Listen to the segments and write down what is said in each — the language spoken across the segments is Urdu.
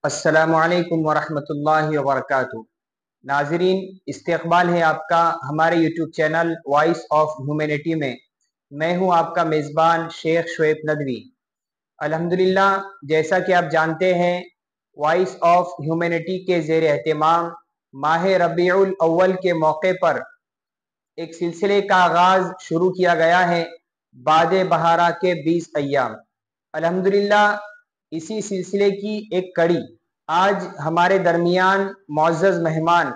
السلام علیکم ورحمۃ اللہ وبرکاتہ۔ ناظرین، استقبال ہے آپ کا ہمارے YouTube channel Voice of Humanity میں۔ میں ہوں آپ کا میزبان شیخ شعیب ندوی۔ الحمدللہ، جیسا کہ آپ جانتے ہیں، وائس آف ہیومینٹی کے زیر اہتمام ماہ ربیع الاول کے موقع پر ایک سلسلے کا آغاز شروع کیا گیا ہے، باد بہارا کے 20 ایام۔ الحمدللہ، اسی سلسلے کی ایک کڑی آج ہمارے درمیان معزز مہمان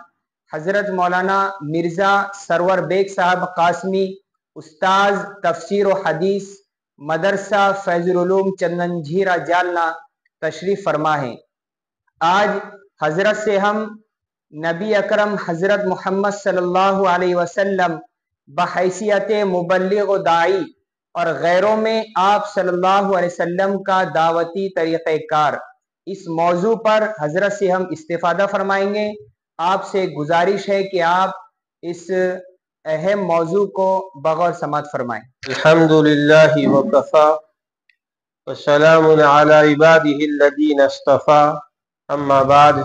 حضرت مولانا مرزا سرور بیگ صاحب قاسمی، استاذ تفسیر و حدیث، مدرسہ فیض العلوم چندنجیرہ جالنا تشریف فرما ہے۔ آج حضرت سے ہم نبی اکرم حضرت محمد صلی اللہ علیہ وسلم بحیثیت مبلغ و داعی اور غیروں میں آپ صلی اللہ علیہ وسلم کا دعوتی طریقہ کار، اس موضوع پر حضرت سے ہم استفادہ فرمائیں گے۔ آپ سے گزارش ہے کہ آپ اس اہم موضوع کو بغور سماعت فرمائیں۔ الحمدللہ وکفا وسلام علی عباده الذین اصطفا، اما بعد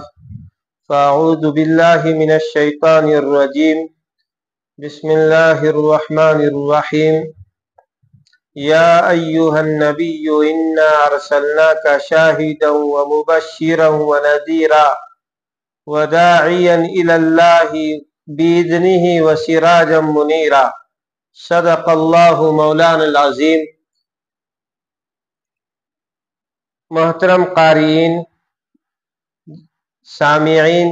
فاعوذ باللہ من الشیطان الرجیم، بسم اللہ الرحمن الرحیم۔ یا ایہا النبی انا ارسلناک شاہدا ومبشرا ونذیرا وداعیا الی اللہ بإذنہ وسراجا منیرا، صدق اللہ مولانا العظیم۔ محترم قارئین، سامعین،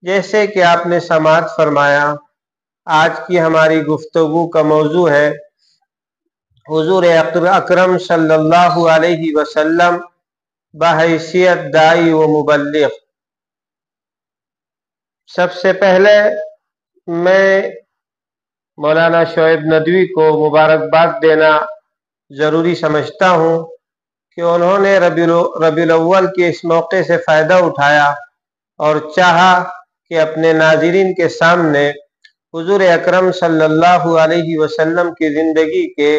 جیسے کہ آپ نے سماعت فرمایا، آج کی ہماری گفتگو کا موضوع ہے حضور اکرم صلی اللہ علیہ وسلم بحیثیت داعی و مبلغ۔ سب سے پہلے میں مولانا شعیب ندوی کو مبارکباد دینا ضروری سمجھتا ہوں کہ انہوں نے ربیع الاول کے اس موقع سے فائدہ اٹھایا اور چاہا کہ اپنے ناظرین کے سامنے حضور اکرم صلی اللہ علیہ وسلم کی زندگی کے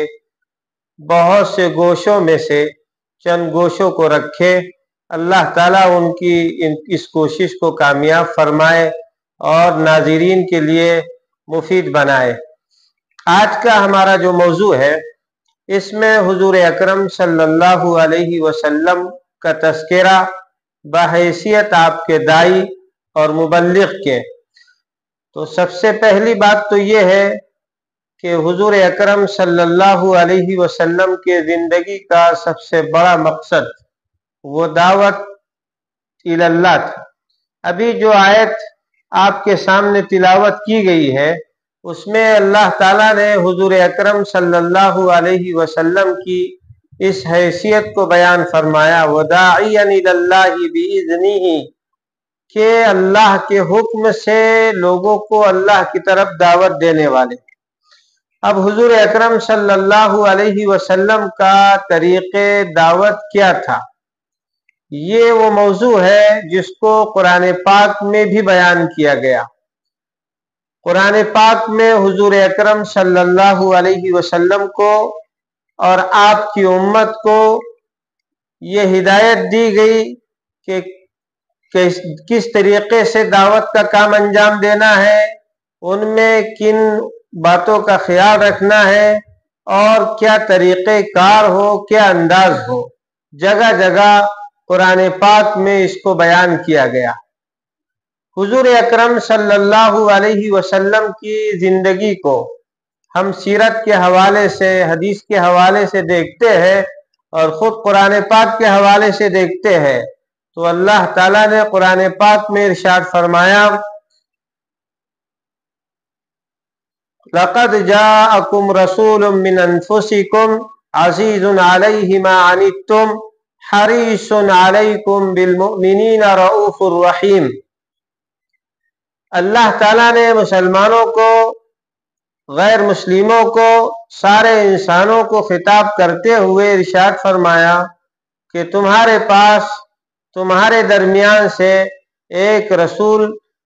بہت سے گوشوں میں سے چند گوشوں کو رکھے۔ اللہ تعالیٰ ان کی اس کوشش کو کامیاب فرمائے اور ناظرین کے لیے مفید بنائے۔ آج کا ہمارا جو موضوع ہے، اس میں حضور اکرم صلی اللہ علیہ وسلم کا تذکرہ بحیثیت آپ کے داعی اور مبلغ کے۔ تو سب سے پہلی بات تو یہ ہے کہ حضور اکرم صلی اللہ علیہ وسلم کے زندگی کا سب سے بڑا مقصد وہ دعوت الی اللہ تھا۔ ابھی جو آیت آپ کے سامنے تلاوت کی گئی ہے، اس میں اللہ تعالیٰ نے حضور اکرم صلی اللہ علیہ وسلم کی اس حیثیت کو بیان فرمایا، وَدَاعِيًا إِلَى اللَّهِ بِإِذْنِهِ، کہ اللہ کے حکم سے لوگوں کو اللہ کی طرف دعوت دینے والے۔ اب حضور اکرم صلی اللہ علیہ وسلم کا طریق دعوت کیا تھا، یہ وہ موضوع ہے جس کو قرآن پاک میں بھی بیان کیا گیا۔ قرآن پاک میں حضور اکرم صلی اللہ علیہ وسلم کو اور آپ کی امت کو یہ ہدایت دی گئی کہ کس طریقے سے دعوت کا کام انجام دینا ہے، ان میں کن باتوں کا خیال رکھنا ہے اور کیا طریقہ کار ہو، کیا انداز ہو۔ جگہ جگہ قرآن پاک میں اس کو بیان کیا گیا۔ حضور اکرم صلی اللہ علیہ وسلم کی زندگی کو ہم سیرت کے حوالے سے، حدیث کے حوالے سے دیکھتے ہیں اور خود قرآن پاک کے حوالے سے دیکھتے ہیں، تو اللہ تعالیٰ نے قرآن پاک میں ارشاد فرمایا، لَقَدْ جَاءَكُمْ رَسُولٌ مِّنْ أَنفُسِكُمْ عَزِيزٌ عَلَيْهِ مَا عَنِتُّمْ حَرِيصٌ عَلَيْكُمْ بِالْمُؤْمِنِينَ رَءُوفٌ رَحِيمٌ۔ اللہ تعالیٰ نے مسلمانوں کو، غیر مسلموں کو، سارے انسانوں کو خطاب کرتے ہوئے ارشاد فرمایا کہ تمہارے پاس، تمہارے درمیان سے ایک رسول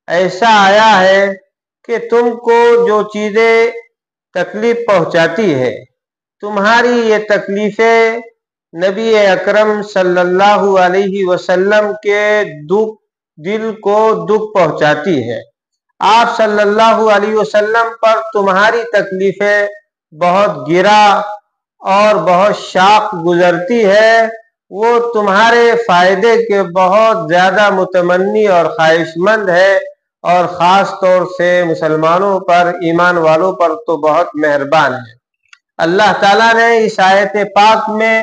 ایسا آیا ہے کہ تم کو جو چیزیں تکلیف پہنچاتی ہے، تمہاری یہ تکلیفیں نبی اکرم صلی اللہ علیہ وسلم کے دل کو دکھ پہنچاتی ہے۔ آپ صلی اللہ علیہ وسلم پر تمہاری تکلیفیں بہت گرا اور بہت شاق گزرتی ہے، وہ تمہارے فائدے کے بہت زیادہ متمنی اور خواہش مند ہے، اور خاص طور سے مسلمانوں پر، ایمان والوں پر تو بہت مہربان ہے۔ اللہ تعالیٰ نے اس آیت پاک میں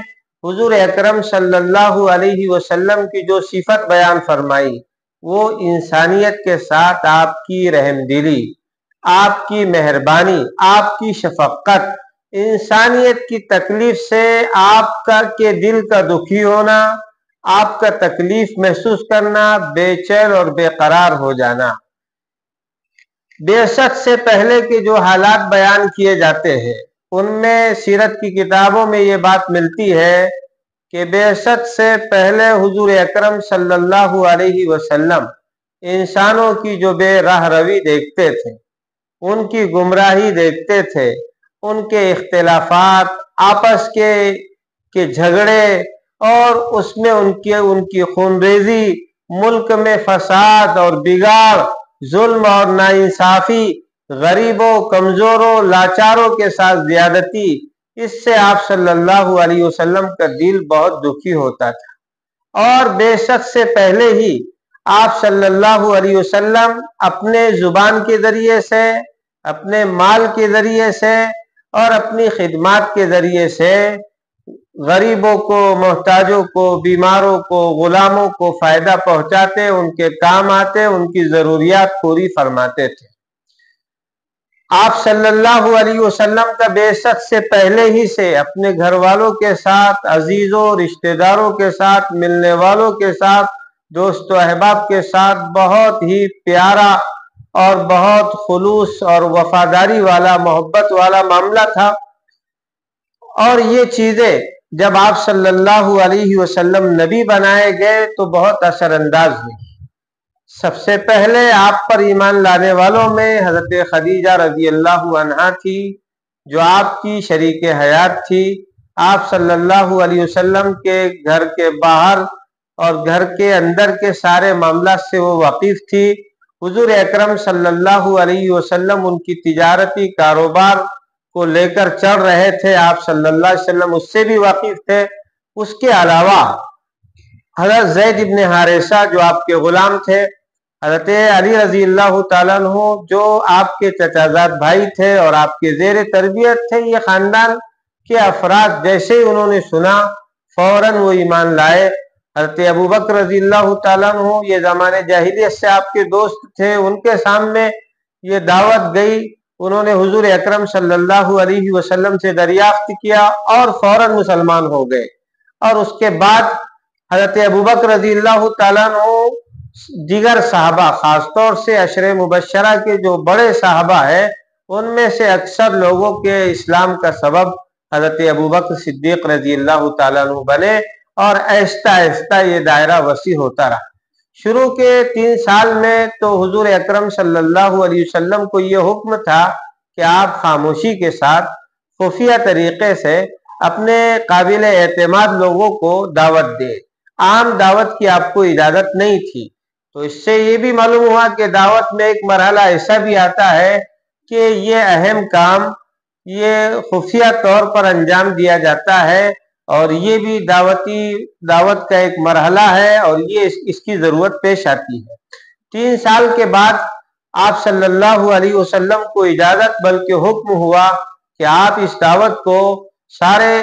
حضور اکرم صلی اللہ علیہ وسلم کی جو صفت بیان فرمائی، وہ انسانیت کے ساتھ آپ کی رحم دلی، آپ کی مہربانی، آپ کی شفقت، انسانیت کی تکلیف سے آپ کے دل کا دکھی ہونا، آپ کا تکلیف محسوس کرنا، بے چین اور بے قرار ہو جانا۔ بعثت سے پہلے کے جو حالات بیان کیے جاتے ہیں، ان میں سیرت کی کتابوں میں یہ بات ملتی ہے کہ بعثت سے پہلے حضور اکرم صلی اللہ علیہ وسلم انسانوں کی جو بے راہ روی دیکھتے تھے، ان کی گمراہی دیکھتے تھے، ان کے اختلافات، آپس کے جھگڑے، اور اس میں ان کی خونریزی، ملک میں فساد اور بگاڑ، ظلم اور ناانصافی، غریبوں، کمزوروں، لاچاروں کے ساتھ زیادتی، اس سے آپ صلی اللہ علیہ وسلم کا دل بہت دکھی ہوتا تھا۔ اور بعثت سے پہلے ہی آپ صلی اللہ علیہ وسلم اپنے زبان کے ذریعے سے، اپنے مال کے ذریعے سے اور اپنی خدمات کے ذریعے سے غریبوں کو، محتاجوں کو، بیماروں کو، غلاموں کو فائدہ پہنچاتے، ان کے کام آتے، ان کی ضروریات پوری فرماتے تھے۔ آپ صلی اللہ علیہ وسلم کا بعثت سے پہلے ہی سے اپنے گھر والوں کے ساتھ، عزیزوں، رشتہ داروں کے ساتھ، ملنے والوں کے ساتھ، دوست و احباب کے ساتھ بہت ہی پیارا اور بہت خلوص اور وفاداری والا، محبت والا معاملہ تھا۔ اور یہ چیزیں جب آپ صلی اللہ علیہ وسلم نبی بنائے گئے تو بہت اثر انداز ہوئی۔ سب سے پہلے آپ پر ایمان لانے والوں میں حضرت خدیجہ رضی اللہ عنہا تھی، جو آپ کی شریک حیات تھی۔ آپ صلی اللہ علیہ وسلم کے گھر کے باہر اور گھر کے اندر کے سارے معاملات سے وہ واقف تھی۔ حضور اکرم صلی اللہ علیہ وسلم ان کی تجارتی کاروبار کو لے کر چل رہے تھے، آپ صلی اللہ علیہ وسلم اس سے بھی واقف تھے۔ اس کے علاوہ حضرت زید ابن حارثہ جو آپ کے غلام تھے، حضرت علی رضی اللہ تعالیٰ عنہ جو آپ کے چچا زاد بھائی تھے اور آپ کے زیر تربیت تھے، یہ خاندان کے افراد جیسے ہی انہوں نے سنا فوراً وہ ایمان لائے۔ حضرت ابو بکر رضی اللہ تعالیٰ عنہ یہ زمانے جاہلیت سے آپ کے دوست تھے، ان کے سامنے یہ دعوت گئی، انہوں نے حضور اکرم صلی اللہ علیہ وسلم سے دریافت کیا اور فوراً مسلمان ہو گئے۔ اور اس کے بعد حضرت ابو بکر رضی اللہ تعالیٰ عنہ دیگر صحابہ، خاص طور سے عشرہ مبشرہ کے جو بڑے صحابہ ہیں، ان میں سے اکثر لوگوں کے اسلام کا سبب حضرت ابو بکر صدیق رضی اللہ تعالیٰ عنہ بنے، اور آہستہ آہستہ یہ دائرہ وسیع ہوتا رہا۔ شروع کے 3 سال میں تو حضور اکرم صلی اللہ علیہ وسلم کو یہ حکم تھا کہ آپ خاموشی کے ساتھ خفیہ طریقے سے اپنے قابل اعتماد لوگوں کو دعوت دیں۔ عام دعوت کی آپ کو اجازت نہیں تھی۔ تو اس سے یہ بھی معلوم ہوا کہ دعوت میں ایک مرحلہ ایسا بھی آتا ہے کہ یہ اہم کام یہ خفیہ طور پر انجام دیا جاتا ہے، اور یہ بھی دعوت کا ایک مرحلہ ہے، اور یہ اس کی ضرورت پیش آتی ہے۔ 3 سال کے بعد آپ صلی اللہ علیہ وسلم کو اجازت بلکہ حکم ہوا کہ آپ اس دعوت کو سارے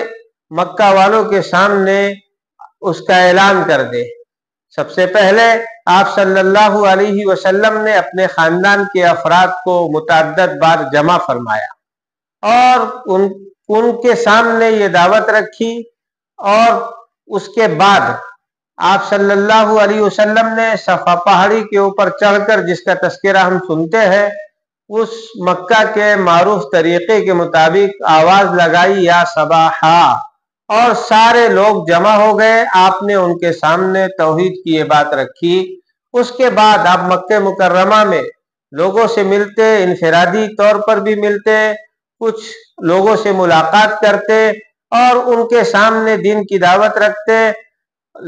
مکہ والوں کے سامنے اس کا اعلان کر دیں۔ سب سے پہلے آپ صلی اللہ علیہ وسلم نے اپنے خاندان کے افراد کو متعدد بار جمع فرمایا اور ان کے سامنے یہ دعوت رکھی، اور اس کے بعد آپ صلی اللہ علیہ وسلم نے صفا پہاڑی کے اوپر چڑھ کر، جس کا تذکرہ ہم سنتے ہیں، اس مکہ کے معروف طریقے کے مطابق آواز لگائی، یا صباحا، اور سارے لوگ جمع ہو گئے۔ آپ نے ان کے سامنے توحید کی یہ بات رکھی۔ اس کے بعد آپ مکہ مکرمہ میں لوگوں سے ملتے، انفرادی طور پر بھی ملتے، کچھ لوگوں سے ملاقات کرتے، اور ان کے سامنے دین کی دعوت رکھتے،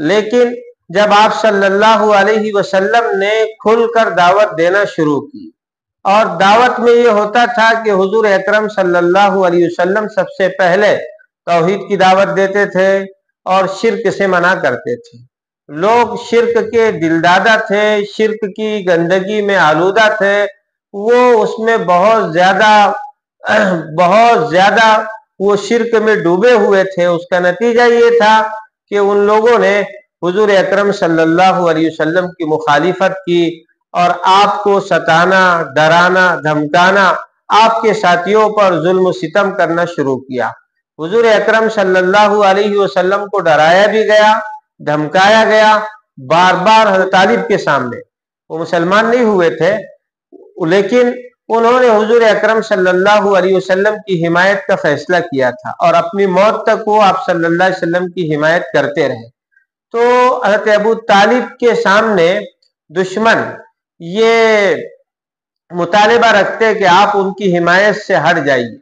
لیکن جب آپ صلی اللہ علیہ وسلم نے کھل کر دعوت دینا شروع کی، اور دعوت میں یہ ہوتا تھا کہ حضور اکرم صلی اللہ علیہ وسلم سب سے پہلے توحید کی دعوت دیتے تھے اور شرک سے منع کرتے تھے۔ لوگ شرک کے دلدادہ تھے، شرک کی گندگی میں آلودہ تھے، وہ اس میں بہت زیادہ وہ شرک میں ڈوبے ہوئے تھے۔ اس کا نتیجہ یہ تھا کہ ان لوگوں نے حضور اکرم صلی اللہ علیہ وسلم کی مخالفت کی اور آپ کو ستانا، ڈرانا، دھمکانا، آپ کے ساتھیوں پر ظلم و ستم کرنا شروع کیا۔ حضور اکرم صلی اللہ علیہ وسلم کو ڈرایا بھی گیا، دھمکایا گیا، بار بار حضرت طالب کے سامنے۔ وہ مسلمان نہیں ہوئے تھے، لیکن انہوں نے حضور اکرم صلی اللہ علیہ وسلم کی حمایت کا فیصلہ کیا تھا، اور اپنی موت تک وہ آپ صلی اللہ علیہ وسلم کی حمایت کرتے رہے۔ تو حضرت ابو طالب کے سامنے دشمن یہ مطالبہ رکھتے کہ آپ ان کی حمایت سے ہٹ جائیے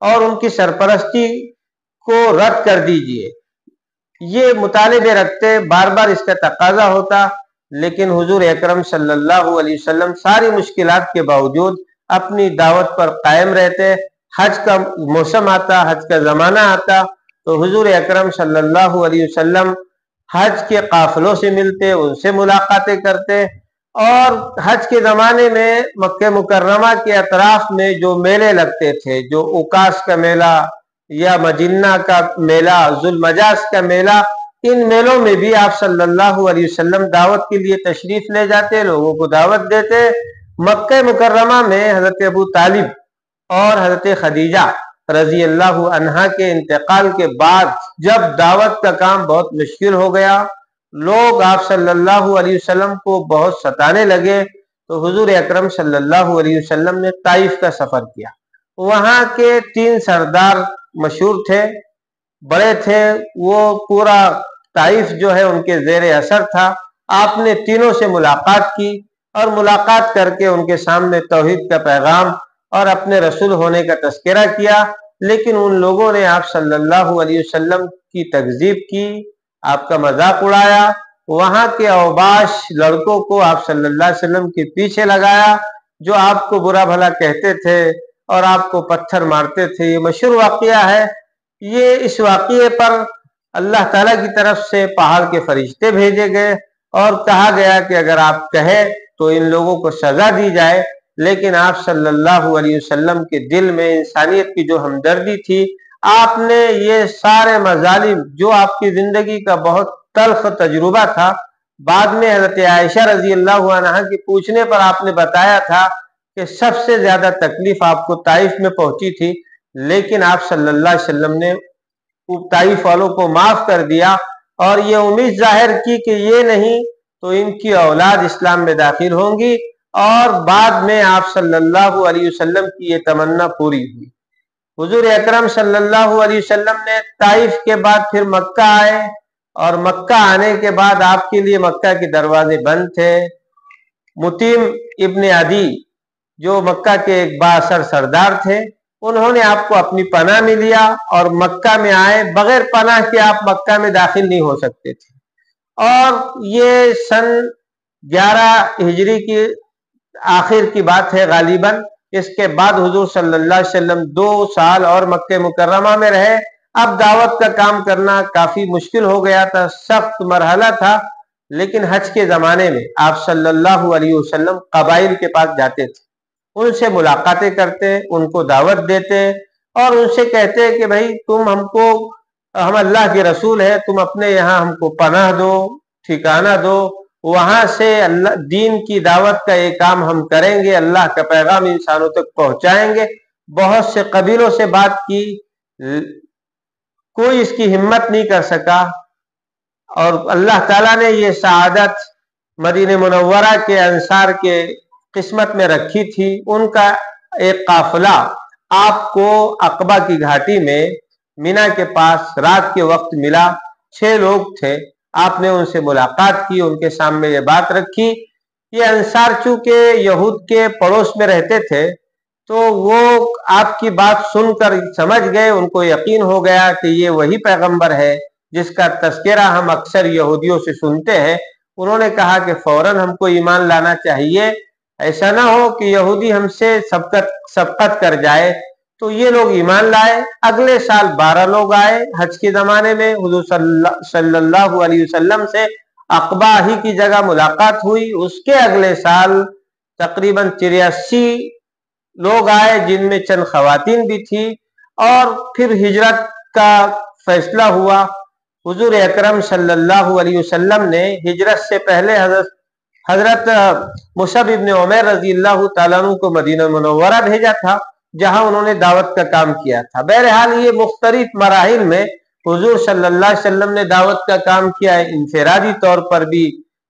اور ان کی سرپرستی کو رد کر دیجئے، یہ مطالبے رکھتے، بار بار اس کا تقاضا ہوتا، لیکن حضور اکرم صلی اللہ علیہ وسلم ساری مشکلات کے باوجود اپنی دعوت پر قائم رہتے۔ حج کا موسم آتا، حج کا زمانہ آتا، تو حضور اکرم صلی اللہ علیہ وسلم حج کے قافلوں سے ملتے، ان سے ملاقاتیں کرتے، اور حج کے زمانے میں مکہ مکرمہ کے اطراف میں جو میلے لگتے تھے، جو اوکاس کا میلہ یا مجنہ کا میلہ، ذوالمجاز کا میلہ، ان میلوں میں بھی آپ صلی اللہ علیہ وسلم دعوت کے لیے تشریف لے جاتے، لوگوں کو دعوت دیتے۔ مکہ مکرمہ میں حضرت ابو طالب اور حضرت خدیجہ رضی اللہ عنہا کے انتقال کے بعد جب دعوت کا کام بہت مشکل ہو گیا، لوگ آپ صلی اللہ علیہ وسلم کو بہت ستانے لگے، تو حضور اکرم صلی اللہ علیہ وسلم نے طائف کا سفر کیا۔ وہاں کے 3 سردار مشہور تھے، بڑے تھے، وہ پورا طائف جو ہے ان کے زیر اثر تھا۔ آپ نے تینوں سے ملاقات کی، اور ملاقات کر کے ان کے سامنے توحید کا پیغام اور اپنے رسول ہونے کا تذکرہ کیا، لیکن ان لوگوں نے آپ صلی اللہ علیہ وسلم کی تکذیب کی، آپ کا مذاق اڑایا، وہاں کے اوباش لڑکوں کو آپ صلی اللہ علیہ وسلم کے پیچھے لگایا، جو آپ کو برا بھلا کہتے تھے اور آپ کو پتھر مارتے تھے۔ یہ مشہور واقعہ ہے۔ یہ اس واقعے پر اللہ تعالیٰ کی طرف سے پہاڑ کے فرشتے بھیجے گئے اور کہا گیا کہ اگر آپ کہیں تو ان لوگوں کو سزا دی جائے، لیکن آپ صلی اللہ علیہ وسلم کے دل میں انسانیت کی جو ہمدردی تھی، آپ نے یہ سارے مظالم جو آپ کی زندگی کا بہت تلخ تجربہ تھا، بعد میں حضرت عائشہ رضی اللہ عنہا کی پوچھنے پر آپ نے بتایا تھا کہ سب سے زیادہ تکلیف آپ کو طائف میں پہنچی تھی، لیکن آپ صلی اللہ علیہ وسلم نے طائف والوں کو معاف کر دیا، اور یہ امید ظاہر کی کہ یہ نہیں تو ان کی اولاد اسلام میں داخل ہوں گی، اور بعد میں آپ صلی اللہ علیہ وسلم کی یہ تمنا پوری ہوئی۔ حضور اکرم صلی اللہ علیہ وسلم نے طائف کے بعد پھر مکہ آئے، اور مکہ آنے کے بعد آپ کے لیے مکہ کے دروازے بند تھے۔ متیم ابن عدی جو مکہ کے ایک بااثر سردار تھے، انہوں نے آپ کو اپنی پناہ میں لیا اور مکہ میں آئے، بغیر پناہ کے آپ مکہ میں داخل نہیں ہو سکتے تھے۔ اور یہ سن 11 ہجری کی آخر کی بات ہے غالباً۔ اس کے بعد حضور صلی اللہ علیہ وسلم 2 سال اور مکہ مکرمہ میں رہے۔ اب دعوت کا کام کرنا کافی مشکل ہو گیا تھا، سخت مرحلہ تھا، لیکن حج کے زمانے میں آپ صلی اللہ علیہ وسلم قبائل کے پاس جاتے تھے، ان سے ملاقاتیں کرتے، ان کو دعوت دیتے، اور ان سے کہتے کہ بھائی ہم اللہ کے رسول ہیں، تم اپنے یہاں ہم کو پناہ دو، ٹھکانہ دو، وہاں سے اللہ دین کی دعوت کا یہ کام ہم کریں گے، اللہ کا پیغام انسانوں تک پہنچائیں گے۔ بہت سے قبیلوں سے بات کی، کوئی اس کی ہمت نہیں کر سکا، اور اللہ تعالیٰ نے یہ سعادت مدینہ منورہ کے انصار کے قسمت میں رکھی تھی۔ ان کا ایک قافلہ آپ کو عقبہ کی گھاٹی میں مینا کے پاس رات کے وقت ملا، 6 لوگ تھے۔ آپ نے ان سے ملاقات کی، ان کے سامنے یہ بات رکھی۔ یہ انصار چونکہ یہود کے پڑوس میں رہتے تھے، تو وہ آپ کی بات سن کر سمجھ گئے، ان کو یقین ہو گیا کہ یہ وہی پیغمبر ہے جس کا تذکرہ ہم اکثر یہودیوں سے سنتے ہیں۔ انہوں نے کہا کہ فوراً ہم کو ایمان لانا چاہیے، ایسا نہ ہو کہ یہودی ہم سے سبقت کر جائے۔ تو یہ لوگ ایمان لائے۔ اگلے سال 12 لوگ آئے حج کے زمانے میں، حضور صلی اللہ علیہ وسلم سے عقبہ ہی کی جگہ ملاقات ہوئی۔ اس کے اگلے سال تقریباً 83 لوگ آئے، جن میں چند خواتین بھی تھی، اور پھر ہجرت کا فیصلہ ہوا۔ حضور اکرم صلی اللہ علیہ وسلم نے ہجرت سے پہلے حضرت مصعب ابن عمیر رضی اللہ تعالیٰ عنہ کو مدینہ منورہ بھیجا تھا، جہاں انہوں نے دعوت کا کام کیا تھا۔ بہرحال یہ مختلف مراحل میں حضور صلی اللہ علیہ وسلم نے دعوت کا کام کیا ہے، انفرادی طور پر بھی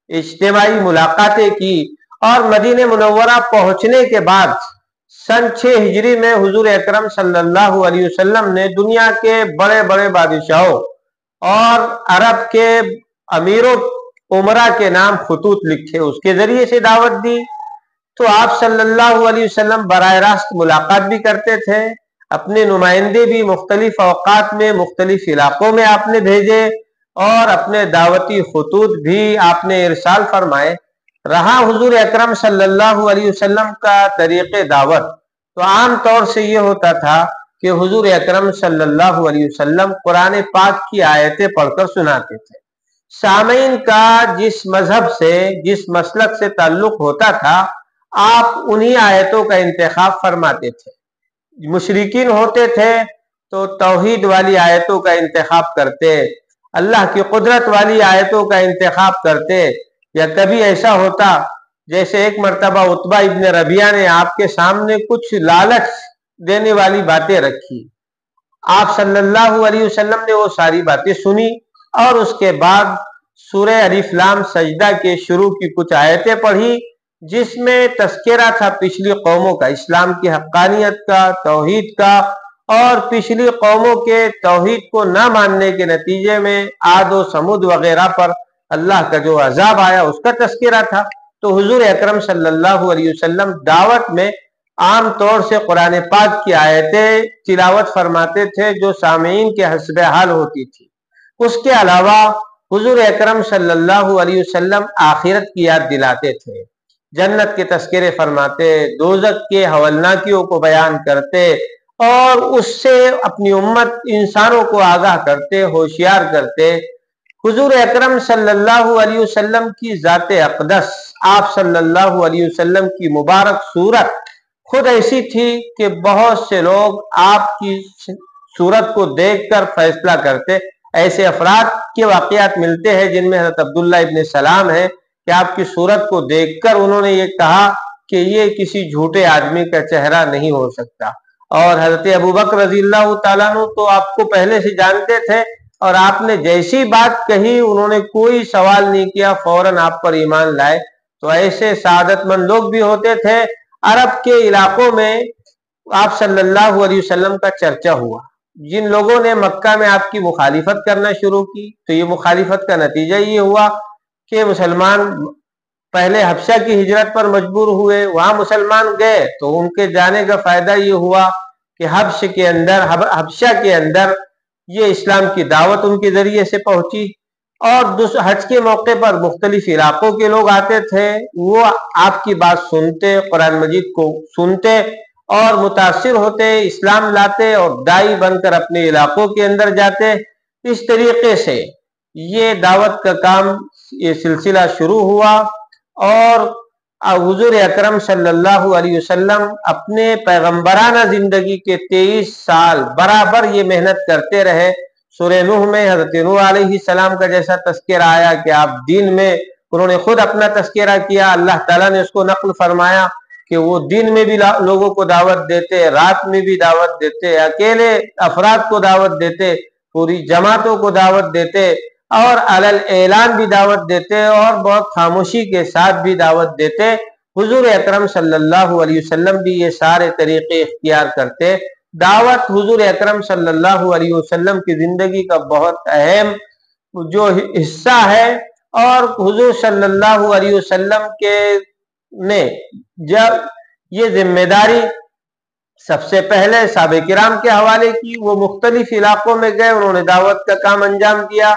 اجتماعی ملاقاتیں کی، اور مدینہ منورہ پہنچنے کے بعد سن 6 ہجری میں حضور اکرم صلی اللہ علیہ وسلم نے دنیا کے بڑے بڑے بادشاہوں اور عرب کے امیروں عمرہ کے نام خطوط لکھے، اس کے ذریعے سے دعوت دی۔ تو آپ صلی اللہ علیہ وسلم براہ راست ملاقات بھی کرتے تھے، اپنے نمائندے بھی مختلف اوقات میں مختلف علاقوں میں آپ نے بھیجے، اور اپنے دعوتی خطوط بھی آپ نے ارسال فرمائے۔ رہا حضور اکرم صلی اللہ علیہ وسلم کا طریق دعوت، تو عام طور سے یہ ہوتا تھا کہ حضور اکرم صلی اللہ علیہ وسلم قرآن پاک کی آیتیں پڑھ کر سناتے تھے۔ سامعین کا جس مذہب سے، جس مسلک سے تعلق ہوتا تھا، آپ انہی آیتوں کا انتخاب فرماتے تھے۔ مشرکین ہوتے تھے تو توحید والی آیتوں کا انتخاب کرتے، اللہ کی قدرت والی آیتوں کا انتخاب کرتے، یا کبھی ایسا ہوتا جیسے ایک مرتبہ عتبہ ابن ربیعہ نے آپ کے سامنے کچھ لالچ دینے والی باتیں رکھی، آپ صلی اللہ علیہ وسلم نے وہ ساری باتیں سنی، اور اس کے بعد سورہ الف لام سجدہ کے شروع کی کچھ آیتیں پڑھی، جس میں تذکرہ تھا پچھلی قوموں کا، اسلام کی حقانیت کا، توحید کا، اور پچھلی قوموں کے توحید کو نہ ماننے کے نتیجے میں عاد و سمود وغیرہ پر اللہ کا جو عذاب آیا اس کا تذکرہ تھا۔ تو حضور اکرم صلی اللہ علیہ وسلم دعوت میں عام طور سے قرآن پاک کی آیتیں تلاوت فرماتے تھے، جو سامعین کے حسب حال ہوتی تھی۔ اس کے علاوہ حضور اکرم صلی اللہ علیہ وسلم آخرت کی یاد دلاتے تھے، جنت کے تذکرے فرماتے، دوزخ کے ہولناکیوں کو بیان کرتے، اور اس سے اپنی امت انسانوں کو آگاہ کرتے، ہوشیار کرتے۔ حضور اکرم صلی اللہ علیہ وسلم کی ذات اقدس، آپ صلی اللہ علیہ وسلم کی مبارک صورت خود ایسی تھی کہ بہت سے لوگ آپ کی صورت کو دیکھ کر فیصلہ کرتے۔ ایسے افراد کے واقعات ملتے ہیں جن میں حضرت عبداللہ ابن سلام ہے کہ آپ کی صورت کو دیکھ کر انہوں نے یہ کہا کہ یہ کسی جھوٹے آدمی کا چہرہ نہیں ہو سکتا۔ اور حضرت ابوبکر رضی اللہ تعالیٰ عنہ تو آپ کو پہلے سے جانتے تھے، اور آپ نے جیسی بات کہی انہوں نے کوئی سوال نہیں کیا، فوراً آپ پر ایمان لائے۔ تو ایسے سعادت مند لوگ بھی ہوتے تھے۔ عرب کے علاقوں میں آپ صلی اللہ علیہ وسلم کا چرچا ہوا، جن لوگوں نے مکہ میں آپ کی مخالفت کرنا شروع کی، تو یہ مخالفت کا نتیجہ یہ ہوا کہ مسلمان پہلے حبشہ کی ہجرت پر مجبور ہوئے، وہاں مسلمان گئے تو ان کے جانے کا فائدہ یہ ہوا کہ حبشہ کے اندر یہ اسلام کی دعوت ان کے ذریعے سے پہنچی، اور حج کے موقع پر مختلف علاقوں کے لوگ آتے تھے، وہ آپ کی بات سنتے، قرآن مجید کو سنتے اور متاثر ہوتے، اسلام لاتے اور داعی بن کر اپنے علاقوں کے اندر جاتے۔ اس طریقے سے یہ دعوت کا کام، یہ سلسلہ شروع ہوا، اور حضور اکرم صلی اللہ علیہ وسلم اپنے پیغمبرانہ زندگی کے 23 سال برابر یہ محنت کرتے رہے۔ سورہ نوح میں حضرت نوح علیہ السلام کا جیسا تذکرہ آیا کہ آپ دین میں، انہوں نے خود اپنا تذکرہ کیا، اللہ تعالیٰ نے اس کو نقل فرمایا کہ وہ دن میں بھی لوگوں کو دعوت دیتے، رات میں بھی دعوت دیتے، اکیلے افراد کو دعوت دیتے، پوری جماعتوں کو دعوت دیتے، اور علل اعلان بھی دعوت دیتے، اور بہت خاموشی کے ساتھ بھی دعوت دیتے۔ حضور اکرم صلی اللہ علیہ وسلم بھی یہ سارے طریقے اختیار کرتے۔ دعوت حضور اکرم صلی اللہ علیہ وسلم کی زندگی کا بہت اہم جو حصہ ہے، اور حضور صلی اللہ علیہ وسلم کے نے جب یہ ذمہ داری سب سے پہلے صحابہ کرام کے حوالے کی، وہ مختلف علاقوں میں گئے، انہوں نے دعوت کا کام انجام دیا۔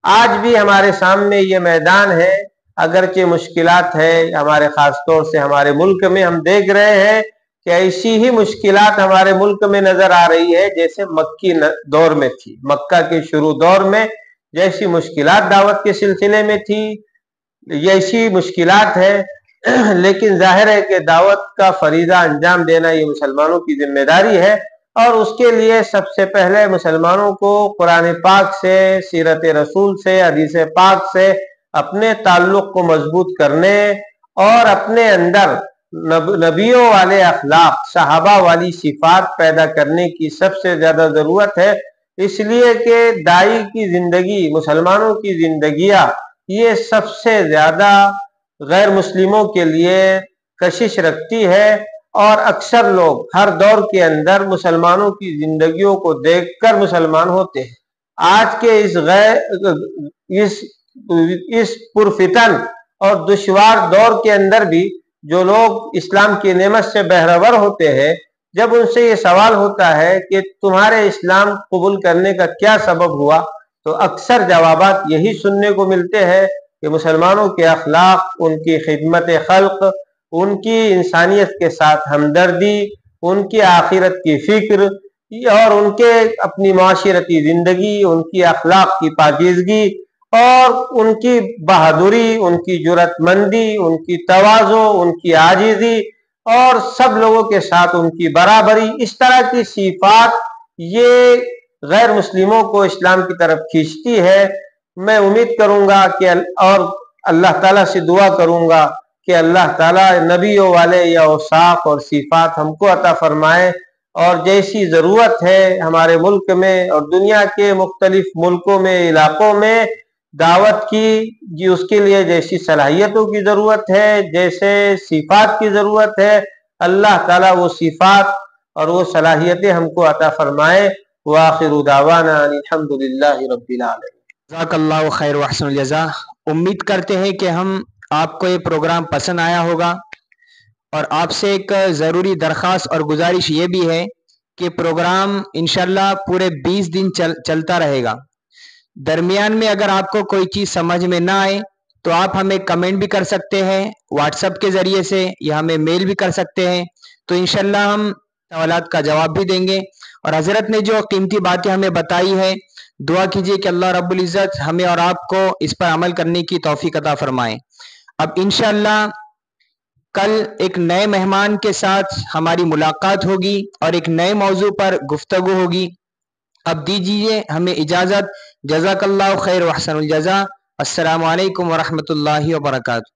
آج بھی ہمارے سامنے یہ میدان ہے، اگرچہ مشکلات ہے، ہمارے خاص طور سے ہمارے ملک میں ہم دیکھ رہے ہیں کہ ایسی ہی مشکلات ہمارے ملک میں نظر آ رہی ہے جیسے مکی دور میں تھی، مکہ کے شروع دور میں جیسی مشکلات دعوت کے سلسلے میں تھی، ایسی مشکلات ہے۔ لیکن ظاہر ہے کہ دعوت کا فریضہ انجام دینا یہ مسلمانوں کی ذمہ داری ہے، اور اس کے لیے سب سے پہلے مسلمانوں کو قرآن پاک سے، سیرت رسول سے، حدیث پاک سے اپنے تعلق کو مضبوط کرنے اور اپنے اندر نبیوں والے اخلاق، صحابہ والی صفات پیدا کرنے کی سب سے زیادہ ضرورت ہے۔ اس لیے کہ داعی کی زندگی، مسلمانوں کی زندگیاں، یہ سب سے زیادہ غیر مسلموں کے لیے کشش رکھتی ہے، اور اکثر لوگ ہر دور کے اندر مسلمانوں کی زندگیوں کو دیکھ کر مسلمان ہوتے ہیں۔ آج کے اس پرفتن اور دشوار دور کے اندر بھی جو لوگ اسلام کی نعمت سے بہرور ہوتے ہیں، جب ان سے یہ سوال ہوتا ہے کہ تمہارے اسلام قبول کرنے کا کیا سبب ہوا، تو اکثر جوابات یہی سننے کو ملتے ہیں کہ مسلمانوں کے اخلاق، ان کی خدمت خلق، ان کی انسانیت کے ساتھ ہمدردی، ان کی آخرت کی فکر، اور ان کے اپنی معاشرتی زندگی، ان کی اخلاق کی پاکیزگی، اور ان کی بہادری، ان کی جرأت مندی، ان کی تواضع، ان کی عاجزی، اور سب لوگوں کے ساتھ ان کی برابری، اس طرح کی صفات یہ غیر مسلموں کو اسلام کی طرف کھینچتی ہے۔ میں امید کروں گا کہ اور اللہ تعالیٰ سے دعا کروں گا کہ اللہ تعالیٰ نبیوں والے یہ اوصاف اور صفات ہم کو عطا فرمائے، اور جیسی ضرورت ہے ہمارے ملک میں اور دنیا کے مختلف ملکوں میں، علاقوں میں دعوت کی، اس کے لیے جیسی صلاحیتوں کی ضرورت ہے، جیسے صفات کی ضرورت ہے، اللہ تعالیٰ وہ صفات اور وہ صلاحیتیں ہم کو عطا فرمائے۔ وآخر دعوانا الحمد للہ رب العالمین۔ جزاک اللہ خیر و احسن الجزا۔ امید کرتے ہیں کہ آپ کو یہ پروگرام پسند آیا ہوگا، اور آپ سے ایک ضروری درخواست اور گزارش یہ بھی ہے کہ پروگرام انشاءاللہ پورے 20 دن چلتا رہے گا۔ درمیان میں اگر آپ کو کوئی چیز سمجھ میں نہ آئے تو آپ ہمیں کمنٹ بھی کر سکتے ہیں واٹس ایپ کے ذریعے سے، یا ہمیں میل بھی کر سکتے ہیں، تو انشاءاللہ ہم سوالات کا جواب بھی دیں گے۔ اور حضرت نے جو قیمتی باتیں ہمیں بتائی ہے، دعا کیجئے کہ اللہ رب العزت ہمیں اور آپ کو اس پر عمل کرنے کی توفیق عطا فرمائے۔ اب انشاءاللہ کل ایک نئے مہمان کے ساتھ ہماری ملاقات ہوگی اور ایک نئے موضوع پر گفتگو ہوگی۔ اب دیجیے ہمیں اجازت۔ جزاک اللہ خیر و احسن الجزا۔ السلام علیکم ورحمۃ اللہ وبرکاتہ۔